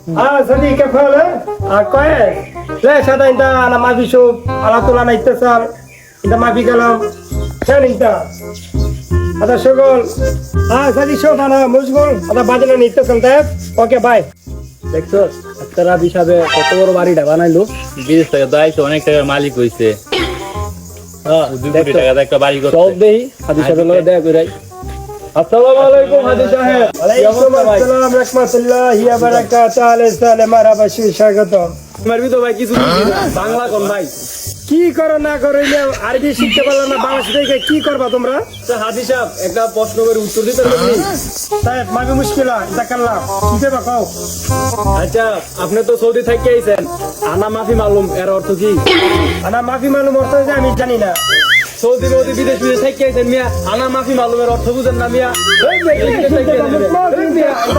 Sadi kafala kaya le sada inta na mabisho ala tula na ittasal inta mabigalam sen inta ada shogol sadi shobana mujgol ada badala ni ittasal tab okay bye দেখছো একটা হিসাবে কত বড় বাড়িটা বানাইলো, বিদেশ থেকে দাইছে, অনেক টাকার মালিক হইছে। হ্যাঁ 2 কোটি টাকা একটা বাড়ি করতে সব দেই হাদি সাহেবের লগে দেখা কইরাই। আসসালামু আলাইকুম হাদি সাহেব। ওয়ালাইকুম আসসালাম রাহমাতুল্লাহি ওয়া বারাকাতুহু আলাইহি সালাম মারহাবা স্বাগত। মারবি তো ভাই কিছু বুঝি না, বাংলা কোন ভাই কি করো না করো আরবি শিখতে পারলা না, বাংলা শিখে কি করবা তোমরা? হাদি সাহেব একটা প্রশ্ন করে উত্তর দিতে পারবেন? সাহেব মাবি মুশকিলা এটা কাল্লা কি দেবা কও। আচ্ছা আপনি তো সৌদি থেকে আইছেন, আনা মাফি মালুম এর অর্থ কি? আনা মাফি মালুম অর্থ যে আমি জানি না। সৌদি বিদেশ থেকে আইছেন মিয়া, আনা মাফি মালুমের অর্থ বুঝেন না মিয়া?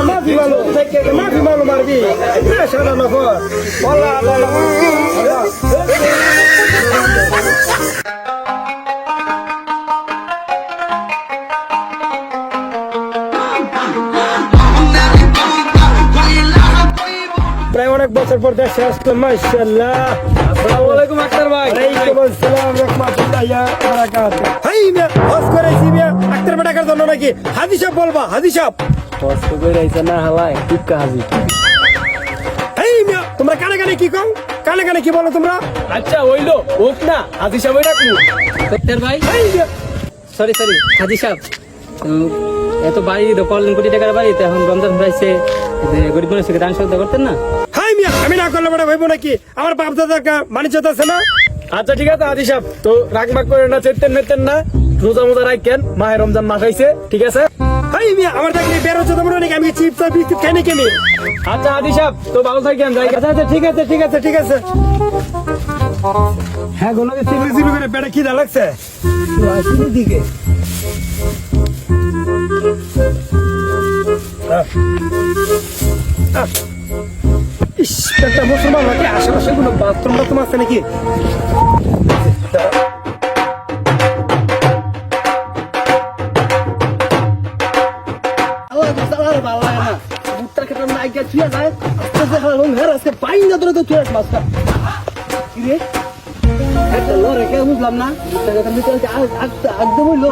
মাফি মালুম আরবি সাদা নফর প্রায় অনেক বছর পর দেশে আসলো মাশাআল্লাহ। আসসালামু আলাইকুম আক্তার ভাই। ওয়ালাইকুম আসসালাম রাহমাতুল্লাহি ওয়া বারাকাতুহু। হাই মিয়া হস করেছি মিয়া আক্তার বেটাকার জন্য নাকি? হাদি সাহেব বলবা হাদি সাহেব কষ্ট করে আইছেন না হালাই টিক্কা হাজি। হাই মিয়া তোমরা কানে কানে কি কও, কানে কানে কি বলো তোমরা? আচ্ছা হইলো হোক না, হাজি সাহেব ডাকু আক্তার ভাই। হাই মিয়া সরি হাজি সাহেব, এত বাড়ি তো 5 কোটি টাকার বাড়ি, তো এখন রমজান হয়েছে, গরিব মানুষকে দান সহায়তা করতেন না? হাই মিয়া আমি না করলে বড় ভাইবো নাকি? আমার বাপ দাদার বাণিজ্য আছে না? আচ্ছা ঠিক আছে হাজি সাহেব, তো রাগমাগ করে না, চেতেন মেতেন না, রোজা মোজা রাখেন, মাহে রমজান মাস হইছে, ঠিক আছে? হাই মিয়া আমার দেখলে বেরোচ্ছে তোমরা নাকি? আমি চিপস আর বিস্কুট খাই নাকি আমি? আচ্ছা হাজি সাহেব তো ভালো থাকেন, যাই। আচ্ছা আচ্ছা ঠিক আছে ঠিক আছে ঠিক আছে। হ্যাঁ গোলাকে চিপড়ি চিপড়ি করে পেটে খিদা লাগছে দিকে। ইস একটা মুসলমান নাকি আশেপাশে কোনো বাথরুম টাথরুম আছে নাকি? বুঝলাম না একদম হইলো